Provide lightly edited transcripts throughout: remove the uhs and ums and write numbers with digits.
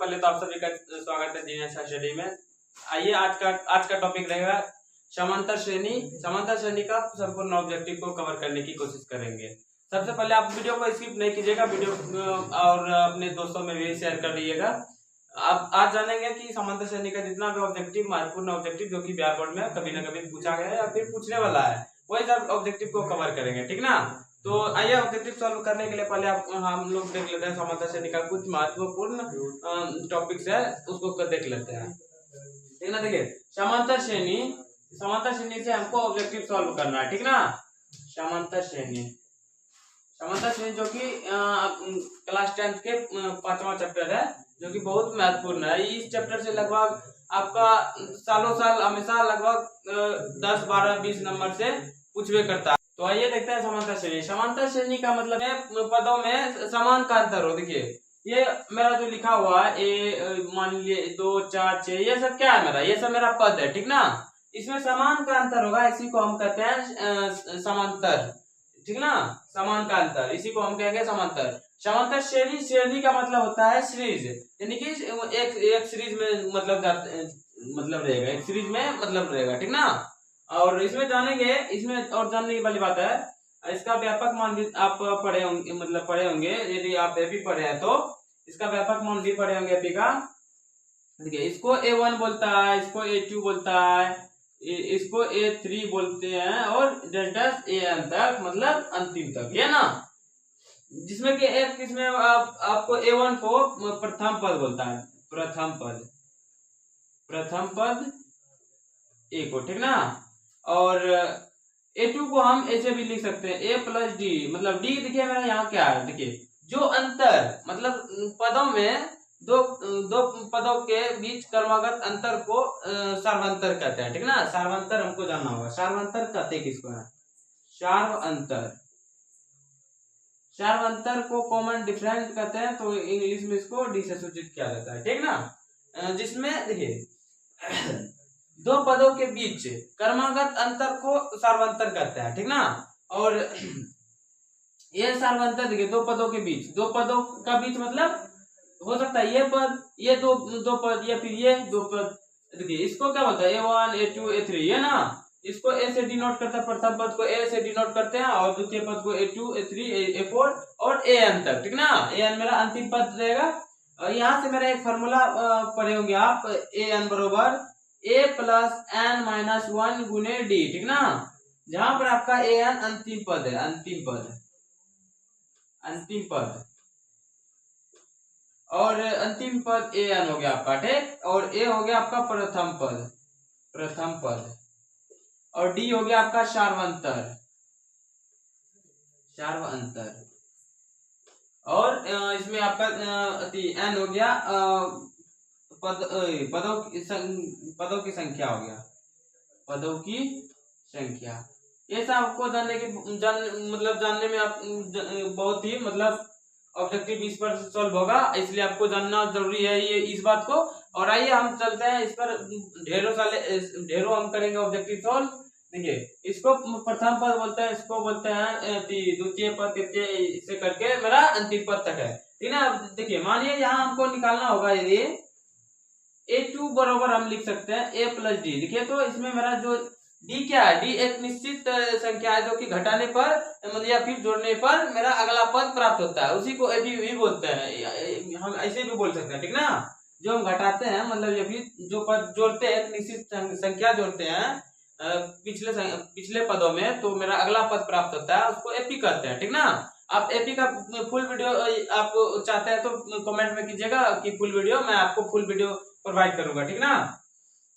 पहले तो आप सभी का स्वागत है जीनियस स्टडी में। आइए आज का टॉपिक रहेगा समांतर श्रेणी। समांतर श्रेणी का संपूर्ण ऑब्जेक्टिव को कवर करने की कोशिश करेंगे। सबसे पहले आप वीडियो को स्किप नहीं कीजिएगा, वीडियो और अपने दोस्तों में भी शेयर कर दीजिएगा। आप आज जानेंगे कि समांतर श्रेणी का जितना भी ऑब्जेक्टिव, महत्वपूर्ण ऑब्जेक्टिव जो कि बिहार बोर्ड में कभी न कभी पूछा गया है या फिर पूछने वाला है, वही सब ऑब्जेक्टिव को कवर करेंगे, ठीक ना। तो आइए ऑब्जेक्टिव सॉल्व करने के लिए पहले हम लोग देख लेते हैं समांतर श्रेणी का कुछ महत्वपूर्ण टॉपिक्स है, उसको देख लेते हैं, ठीक ना। देखिए समांतर श्रेणी से हमको ऑब्जेक्टिव सॉल्व करना है, ठीक ना। समांतर श्रेणी जो कि क्लास 10 के 5वां चैप्टर है, जो कि बहुत महत्वपूर्ण है। इस चैप्टर से लगभग आपका सालों साल हमेशा लगभग 10, 12, 20 नंबर से पूछवे करता है। तो आइए देखते हैं समांतर श्रेणी। समांतर श्रेणी का मतलब है पदों में समान का अंतर हो। देखिए ये मेरा जो लिखा हुआ है, ए मान लीजिए 2, 4, 6, ये सब क्या है मेरा, ये सब मेरा पद है, ठीक ना। इसमें समान का अंतर होगा, इसी को हम कहते हैं समांतर, ठीक ना। समान का अंतर, इसी को हम कहेंगे समांतर। समांतर श्रेणी का मतलब होता है सीरीज, यानी कि एक सीरीज में मतलब रहेगा, एक सीरीज में मतलब रहेगा, ठीक ना। और इसमें जानेंगे, इसमें और जानने की वाली बात है, इसका व्यापक मान भी आप पढ़े होंगे, पढ़े होंगे। यदि आप एपी पढ़े हैं तो इसका व्यापक मान भी पढ़े होंगे एपी का। देखिए इसको A1 बोलता है, इसको A2 बोलता है, इसको A3 बोलते हैं, और डेल्टा AN तक, मतलब अंतिम तक, ये ना। जिसमें कि एक इसमें आपको A1 को प्रथम पद बोलता है, प्रथम पद ए को, ठीक ना। और A2 को हम ऐसे भी लिख सकते हैं A प्लस डी, मतलब डी देखिए मेरा यहाँ क्या है। देखिए जो अंतर, मतलब पदों में दो पदों के बीच क्रमागत अंतर को सार्वंतर कहते हैं, ठीक ना। सार्वंतर हमको जानना होगा, सार्वंतर कहते हैं किसको है, सार्वंतर को कॉमन डिफरेंस कहते हैं, तो इंग्लिश में इसको डी से सूचित किया जाता है, ठीक ना। जिसमें देखिए दो पदों के बीच क्रमागत अंतर को सार्वंतर कहते हैं, ठीक ना। और ये सार्वंतर देखिए दो पदों का बीच मतलब हो सकता है ये पद, ये दो पद, या फिर ये दो पद। देखिए इसको क्या बोलता है, A1, A2, A3, ये ना। इसको ए से डिनोट करता है, प्रथम पद को ए से डिनोट करते हैं, और द्वितीय पद को A2, A3, A4 और AN तक, ठीक ना। AN मेरा अंतिम पद रहेगा। और यहाँ से मेरा एक फॉर्मूला पढ़े होंगे आप, AN बरोबर A प्लस N माइनस 1 गुने डी, ठीक ना। जहां पर आपका AN अंतिम पद है, अंतिम पद, और अंतिम पद AN हो गया आपका, ठीक। और A हो गया आपका प्रथम पद, और D हो गया आपका सार्वंतर, और इसमें आपका N हो गया पदों की संख्या हो गया, ये सब आपको जानने में आप बहुत ही ऑब्जेक्टिव इस पर सॉल्व होगा, इसलिए आपको जानना जरूरी है ये इस बात को। और आइए हम चलते हैं इस पर, ढेरों हम करेंगे ऑब्जेक्टिव सॉल्व। देखिए इसको प्रथम पद बोलते हैं, इसको बोलते हैं द्वितीय पद, तृतीय, इसे करके मेरा अंतिम पद तक है, ठीक ना। देखिए मानिए यहाँ हमको निकालना होगा, यदि A2 बरोबर हम लिख सकते हैं A प्लस डी। देखिए तो इसमें मेरा जो D क्या है, D एक निश्चित संख्या है जो कि घटाने पर मतलब या फिर जोड़ने पर मेरा अगला पद प्राप्त होता है, उसी को AB भी बोलते हैं, हम ऐसे भी बोल सकते हैं, ठीक ना। जो हम घटाते हैं मतलब या फिर जो पद जोड़ते हैं, निश्चित संख्या जोड़ते हैं पिछले पदों में, तो मेरा अगला पद प्राप्त होता है, उसको AP कहते हैं, ठीक ना। आप एपी का फुल वीडियो आप चाहते हैं तो कमेंट में कीजिएगा कि फुल वीडियो, मैं आपको फुल वीडियो प्रोवाइड करूंगा, ठीक ना।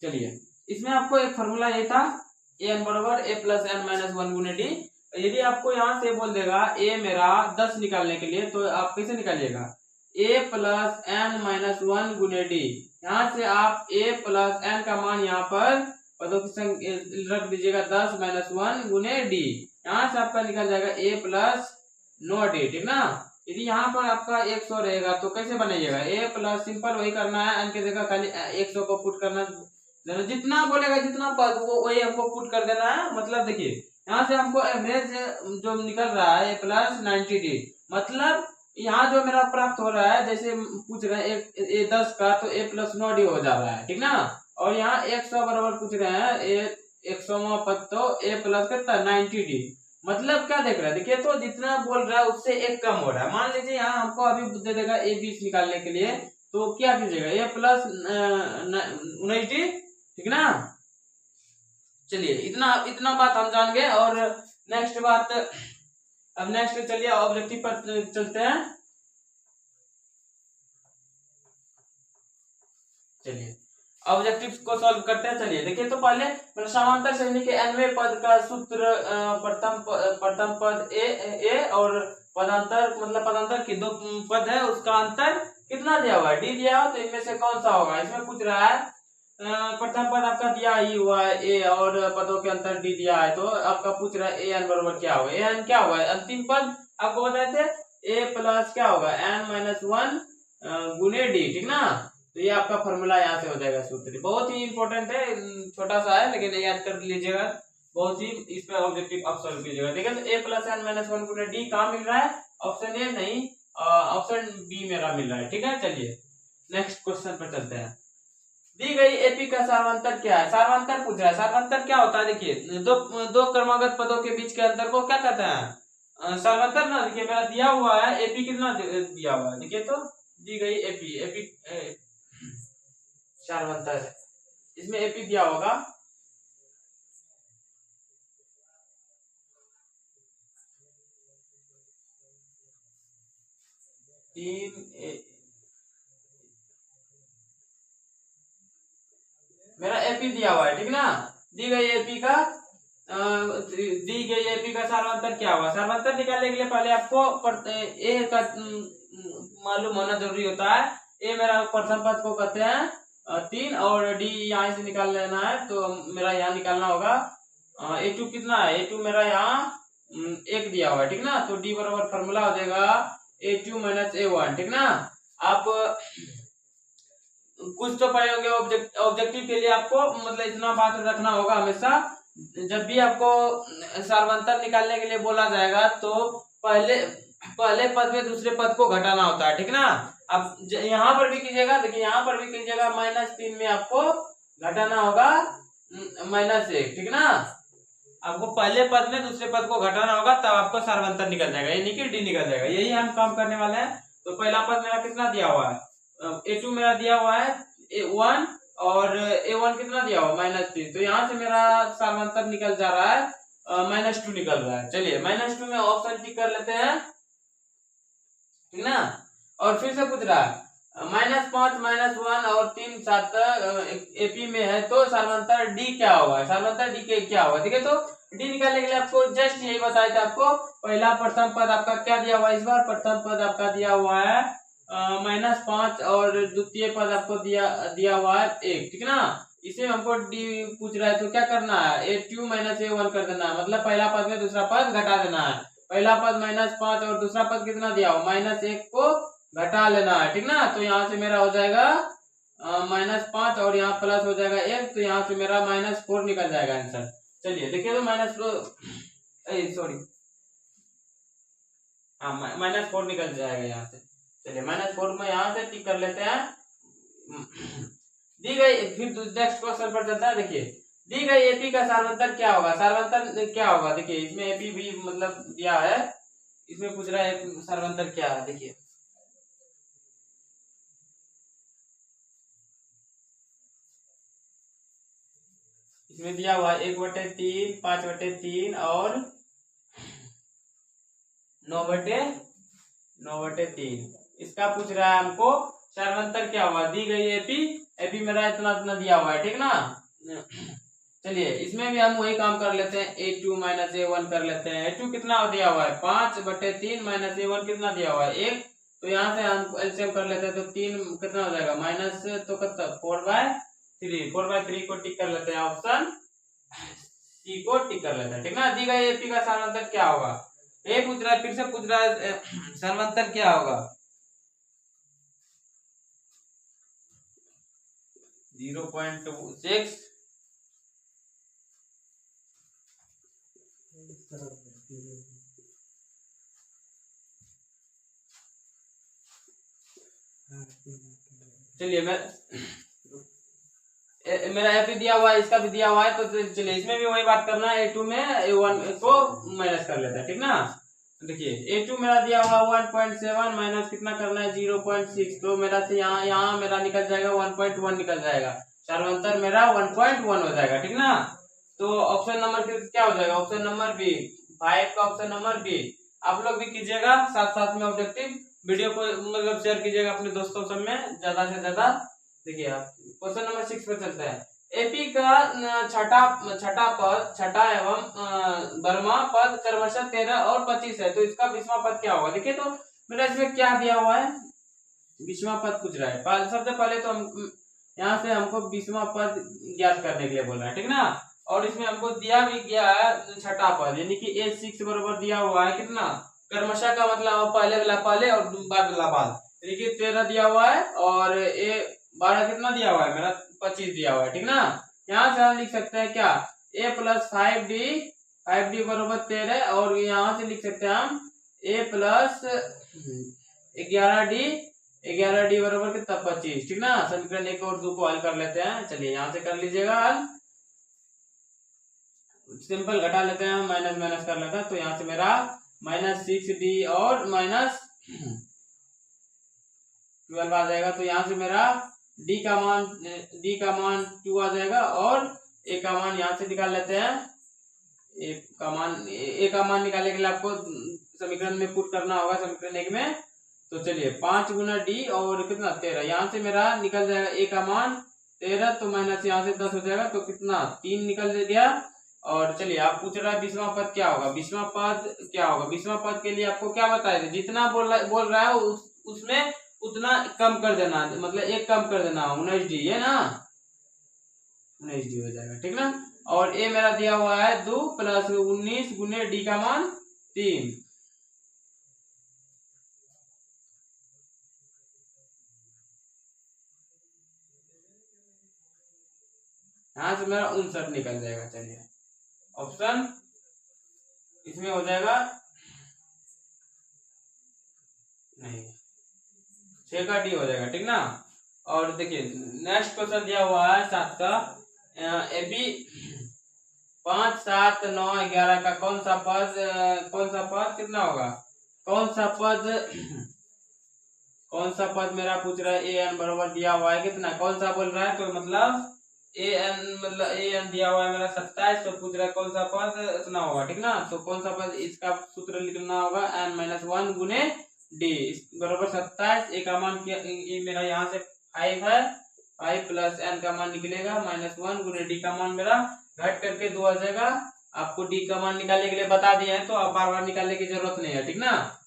चलिए इसमें आपको एक फॉर्मूला ये था, AN बराबर A प्लस N माइनस 1 गुने डी। यदि आपको यहाँ से बोल देगा A मेरा 10 निकालने के लिए, तो आप कैसे निकालिएगा, A प्लस N माइनस 1 गुने डी। यहाँ से आप A प्लस N का मान यहाँ पर पदों की संख्या रख दीजिएगा 10 माइनस 1 गुने डी। यहाँ से आपका निकल जाएगा A प्लस 9 डी, ठीक ना। यदि यहाँ पर आपका 100 रहेगा तो कैसे बनाइएगा, A प्लस सिंपल वही करना है, N की जगह खाली 100 को पुट करना, जितना बोलेगा जितना पद वो वही हमको पुट कर देना है। मतलब देखिए यहाँ से हमको एवरेज जो निकल रहा है A प्लस 90 डी, मतलब यहाँ जो मेरा प्राप्त हो रहा है, जैसे पूछ रहे हैं ए 10 का, तो ए प्लस 9 डी हो जा रहा है, ठीक ना। और यहाँ 100 बराबर पूछ रहे हैं, ए 100वां पद, तो ए प्लस कितना 90 डी। मतलब क्या देख रहे हैं, देखिए तो जितना बोल रहा है उससे एक कम हो रहा है। मान लीजिए यहाँ हमको अभी दे देगा ए 20 निकालने के लिए, तो क्या कीजिएगा, ए प्लस 19 डी, ठीक ना। चलिए इतना इतना बात हम जान गए। और नेक्स्ट बात, अब नेक्स्ट चलिए ऑब्जेक्टिव पर चलते हैं। चलिए ऑब्जेक्टिव को सॉल्व करते हैं। चलिए देखिए तो पहले समांतर श्रेणी के nवें पद का सूत्र, प्रथम पद ए और पदांतर, मतलब पदांतर की दो पद है, उसका अंतर कितना दिया हुआ है, डी दिया हुआ। तो इनमें से कौन सा होगा, इसमें पूछ रहा है प्रथम पद आपका दिया ही हुआ है ए, और पदों के अंतर डी दिया है, तो आपका पूछ रहा है ए एन बराबर क्या होगा। ए एन क्या होगा, अंतिम पद आपको बताए थे, ए प्लस क्या होगा एन माइनस 1 गुने डी, ठीक ना। तो ये आपका फॉर्मूला यहाँ से हो जाएगा सूत्र। बहुत ही इंपॉर्टेंट है, छोटा सा है लेकिन याद कर लीजिएगा, बहुत ही इस पे ऑब्जेक्टिव आप सॉल्व कीजिएगा। ठीक है, तो ए प्लस एन माइनस 1 गुने डी कहाँ मिल रहा है, ऑप्शन ए नहीं, ऑप्शन बी मेरा मिल रहा है। ठीक है, चलिए नेक्स्ट क्वेश्चन पर चलते हैं। दी गई एपी का सार्वंतर क्या है, सार्वंतर पूछ रहा है। सार्वंतर क्या होता है, देखिए दो दो क्रमागत पदों के बीच के अंतर को क्या कहते हैं, सार्वंतर ना। देखिए मेरा दिया हुआ है एपी कितना दिया हुआ है, देखिए तो दी गई एपी, एपी सार्वंतर है, इसमें एपी दिया होगा मेरा एपी दिया हुआ है, ठीक ना। दी गई एपी का सार्वंतर क्या हुआ, सार्वंतर निकालने के लिए पहले आपको ए का मालूम होना जरूरी होता है। ए मेरा प्रथम पद को कहते हैं 3, और डी यहाँ से निकाल लेना है, तो मेरा यहाँ निकालना होगा A2 कितना है, A2 मेरा यहाँ 1 दिया हुआ है, ठीक ना। तो डी बराबर फॉर्मूला हो जाएगा A2 माइनस A1, ठीक ना। आप कुछ तो पढ़े होंगे ऑब्जेक्टिव के लिए, आपको मतलब इतना बात रखना होगा हमेशा, जब भी आपको सार्वंतर निकालने के लिए बोला जाएगा, तो पहले पहले पद में दूसरे पद को घटाना होता है, ठीक ना। अब यहाँ पर भी कीजिएगा, देखिए यहाँ पर भी कीजिएगा, -3 में आपको घटाना होगा -1, ठीक ना। आपको पहले पद में दूसरे पद को घटाना होगा, तब आपको सार्वंतर निकल जाएगा, यानी कि डी निकल जाएगा। यही हम काम करने वाले हैं। तो पहला पद मेरा कितना दिया हुआ है, A2 मेरा दिया हुआ है A1, और A1 कितना दिया हुआ -3, तो यहाँ से मेरा सार्वंतर निकल जा रहा है -2 निकल रहा है। चलिए -2 में ऑप्शन टिक कर लेते हैं, ठीक ना। और फिर से पूछ रहा है -5 -1 और 3 7 एपी में है, तो सार्वंतर डी क्या होगा, सार्वंतर डी के क्या होगा। ठीक है, तो डी निकालने के लिए आपको जस्ट यही बताया था। आपको पहला प्रथम पद आपका क्या दिया हुआ है, इस बार प्रथम पद आपका दिया हुआ है -5, और द्वितीय पद आपको दिया हुआ है 1, ठीक ना। इसे हमको डी पूछ रहा है, तो क्या करना है, A2 माइनस A1 कर देना है, मतलब पहला पद में दूसरा पद घटा देना है। पहला पद -5 और दूसरा पद कितना दिया हो -1 को घटा लेना है, ठीक ना। तो यहाँ से मेरा हो जाएगा -5, और यहाँ प्लस हो जाएगा 1, तो यहाँ से मेरा -4 निकल जाएगा आंसर। चलिए देखिए, तो सॉरी, हाँ -4 निकल जाएगा यहाँ से। चलिए -4 में यहाँ से टिक कर लेते हैं। दी गई, फिर नेक्स्ट क्वेश्चन पर चलता है। देखिए दी गई एपी का सार्वंतर क्या होगा, सार्वंतर क्या होगा। देखिए इसमें एपी भी मतलब दिया है, इसमें पूछ रहा है सार्वंतर क्या है। देखिए इसमें दिया हुआ 1/3, 5/3 और 9/3। इसका पूछ रहा है हमको सार्वंतर क्या हुआ। दी गई एपी, एपी मेरा इतना इतना दिया हुआ है, ठीक ना। चलिए इसमें भी हम वही काम कर लेते हैं, A2 माइनस A1 कर लेते हैं। A2 कितना दिया हुआ है 5/3 माइनस A1 कितना दिया हुआ है 1, तो यहाँ से हम एलसीएम कर लेते हैं, तो 3 कितना हो जाएगा माइनस, तो कितना 4/3 को टिक कर लेते हैं, ऑप्शन सी को टिक कर लेते हैं, ठीक ना। दी गई एपी का सार्वंतर क्या होगा, ये पूछ रहा है, फिर से पूछ रहा है सार्वंतर क्या होगा। 0.6 तरफ चलिए मेरा एपी दिया हुआ है, इसका भी दिया हुआ है, तो चलिए इसमें भी वही बात करना है। A2 में A1 को माइनस कर लेते हैं, ठीक ना। देखिए A2 मेरा दिया हुआ 1.7 माइनस कितना करना है 0.6, तो मेरा से यहाँ मेरा निकल जाएगा 1.1 निकल जाएगा, चारों मेरा 1.1 हो जाएगा, ठीक ना। तो ऑप्शन नंबर क्या हो जाएगा, ऑप्शन नंबर बी, 5 का ऑप्शन नंबर बी। आप लोग भी कीजिएगा साथ साथ में ऑब्जेक्टिव, वीडियो को मतलब शेयर कीजिएगा अपने दोस्तों सब में ज्यादा से ज्यादा। देखिए आप क्वेश्चन नंबर 6 पे चलते हैं। एपी का छठा एवं बर्मा पद क्रमशः 13 और 25 है, तो इसका 20वां पद क्या होगा। देखिए तो मेरा इसमें क्या दिया हुआ है, 20वां पद पूछ रहा है। सबसे पहले तो हम यहाँ से हमको 20वां पद ज्ञात करने के लिए बोल रहा है, ठीक ना। और इसमें हमको दिया भी गया है छठा पद, यानी कि A6 बराबर दिया हुआ है कितना, क्रमशः का मतलब पहले वाला पहले और बाद वाला बाद, यानी कि 13 दिया हुआ है और A12 कितना दिया हुआ है मेरा 25 दिया हुआ है, ठीक ना। यहाँ से हम लिख सकते हैं क्या, A प्लस 5D बराबर 13, और यहाँ से लिख सकते हैं हम A प्लस 11D बराबर कितना 25, ठीक ना। समीकरण 1 और 2 को हल कर लेते हैं। चलिए यहाँ से कर लीजिएगा हल, सिंपल घटा लेते हैं, माइनस माइनस कर लेते हैं, तो यहाँ से मेरा -6D और -12 आ जाएगा। तो यहाँ से मेरा D का मान 2 आ जाएगा, और A का मान यहाँ से निकाल लेते हैं। A का मान निकालने के लिए आपको समीकरण में पुट करना होगा, समीकरण 1 में। तो चलिए 5 गुना D और कितना 13, यहाँ से मेरा निकल जाएगा A का मान 13, तो माइनस यहाँ से 10 हो जाएगा, तो कितना 3 निकल गया। और चलिए आप पूछ रहा है 20वां पद क्या होगा, 20वां पद क्या होगा। 20वां पद के लिए आपको क्या बताया, जितना बोल रहा है उसमें उतना कम कर देना, मतलब 1 कम कर देना, 19D है ना, 19D हो जाएगा, ठीक ना। और A मेरा दिया हुआ है 2 प्लस 19 गुने D का मान 3, यहाँ से मेरा 59 निकल जाएगा। चलिए ऑप्शन इसमें हो जाएगा नहीं, 6 का D हो जाएगा, ठीक ना। और देखिए नेक्स्ट क्वेश्चन दिया हुआ है 7 का, AB 5, 7, 9, 11 का कौन सा पद कितना होगा, कौन सा पद मेरा पूछ रहा है। AN बराबर दिया हुआ है कितना, कौन सा बोल रहा है, तो मतलब AN दिया हुआ है मेरा 27, तो पूछ रहा है कौन सा पद इतना होगा, ठीक ना। तो कौन सा पद, इसका सूत्र लिखना होगा n-1 गुने D बराबर 27। A का मान मेरा यहाँ से 5 है, 5 प्लस n का मान निकलेगा -1 गुने D का मान मेरा घट करके 2 आ जाएगा। आपको D का मान निकालने के लिए बता दिए हैं, तो अब बार बार निकालने की जरूरत नहीं है, ठीक ना।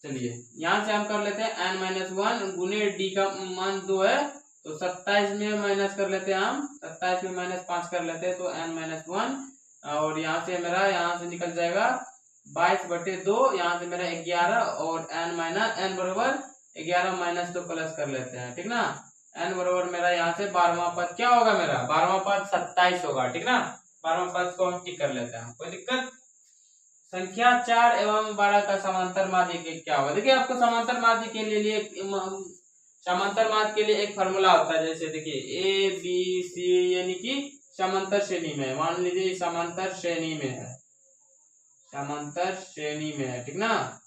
चलिए यहाँ से हम कर लेते हैं n-1 गुने D का मान 2 है, तो 27 में माइनस कर लेते हैं हम, 27 में -5 कर लेते हैं, तो n-1, और यहाँ से मेरा यहाँ से निकल जाएगा 22/2, यहाँ से मेरा 11, और n बराबर 11 -2 प्लस कर लेते हैं, ठीक ना। n बराबर मेरा यहाँ से 12वां पद क्या होगा, मेरा 12वां पद 27 होगा, ठीक ना। 12वां पद को हम टिक कर लेते हैं, कोई दिक्कत। संख्या 4 एवं 12 का समांतर माध्य क्या होगा। देखिए आपको समांतर माध्य के लिए एक फार्मूला होता है, जैसे देखिए ABC यानी कि समांतर श्रेणी में, मान लीजिए समांतर श्रेणी में है, ठीक ना।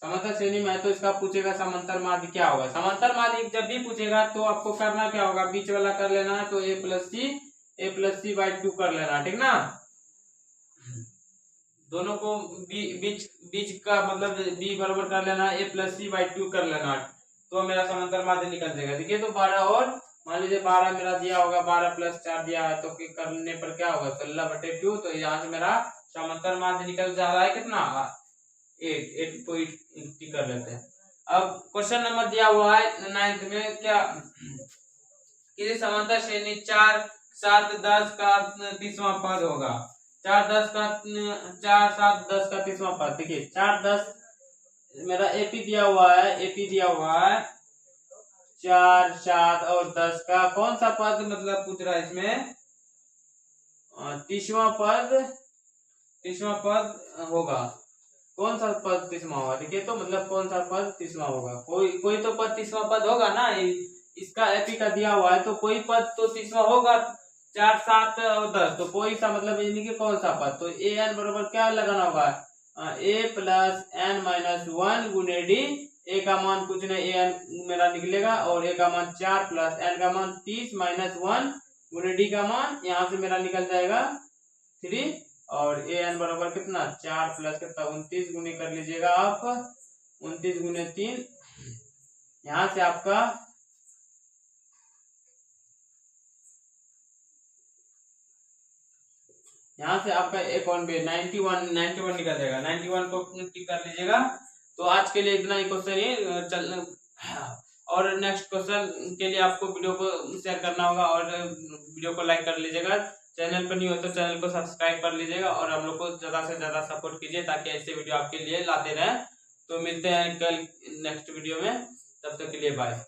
समांतर श्रेणी में है, तो इसका पूछेगा समांतर माध्य क्या होगा। समांतर माध्य जब भी पूछेगा तो आपको करना क्या होगा, बीच वाला कर लेना है, तो A+C/2 कर लेना, ठीक ना। दोनों को बीच का मतलब B बराबर कर लेना, A+C/2 कर लेना, तो मेरा समांतर माध्य निकल जाएगा। देखिए तो 12, और मान लीजिए 12 मेरा दिया होगा, 12 + 4 दिया है, तो करने पर क्या होगा 16/2, तो यहाँ से मेरा समांतर माध्य निकल जा रहा है कितना 8 को कर लेते हैं। अब क्वेश्चन नंबर दिया हुआ है 9th में, क्या किसी समांतर श्रेणी 4, 7, 10 का 30वां पद होगा। 4, 7, 10 का 30वां पद। देखिए 4, 10 मेरा AP दिया हुआ है 4, 7 और 10 का कौन सा पद मतलब पूछ रहा है इसमें 30वां पद होगा। कौन सा पद 30वां होगा, देखिए तो मतलब कौन सा पद 30वां होगा, कोई तो पद 30वां पद होगा ना। इसका एपी का दिया हुआ है तो कोई पद तो 30वां होगा, 4 7 और 10, तो कोई सा मतलब यानी कि कौन सा पद, तो ए एन बराबर क्या लगाना होगा, ए प्लस एन माइनस 1 गुने डी। ए का मान कुछ नहीं, ए एन मेरा निकलेगा और ए का मान 4 प्लस एन का मान 30 माइनस 1 गुने डी का मान यहाँ से मेरा निकल जाएगा 3, और ए एन बराबर कितना 4 प्लस कितना 29 गुने कर लीजिएगा आप, 29 गुने 3, यहाँ से आपका एक वन पे 91 निकल जाएगा, 91 को टिक कर लीजिएगा। तो आज के लिए इतना ही क्वेश्चन ही चल, और नेक्स्ट क्वेश्चन के लिए आपको वीडियो को शेयर करना होगा और वीडियो को लाइक कर लीजिएगा। चैनल पर नहीं हो तो चैनल को सब्सक्राइब कर लीजिएगा और हम लोग को ज्यादा से ज्यादा सपोर्ट कीजिए ताकि ऐसे वीडियो आपके लिए लाते रहें। तो मिलते हैं कल नेक्स्ट वीडियो में, तब तक के लिए बाय।